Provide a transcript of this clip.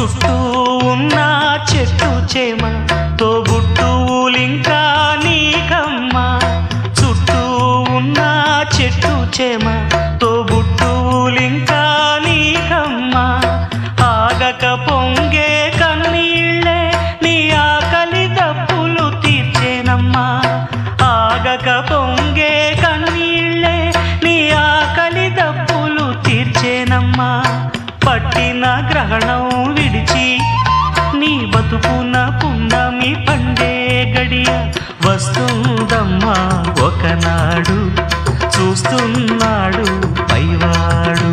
చుట్టూ ఉన్న చెట్టు చేమ తోబుట్టువులింకా నీకమ్మా. చుట్టూ ఉన్న చెట్టు చేమ తోబుట్టువులింకా నీకమ్మా. ఆగక పొంగే కన్నీళ్ళే నీ ఆకలి దప్పులు తీర్చేనమ్మా. ఆగక పొంగే కన్నీళ్ళే నీ ఆకలి దప్పులు తీర్చేనమ్మా. పట్టిన గ్రహణం విడిచి నీ బతుకున పున్నమి పండే గడియ వస్తుందమ్మా ఒకనాడు, చూస్తున్నాడు పైవాడు.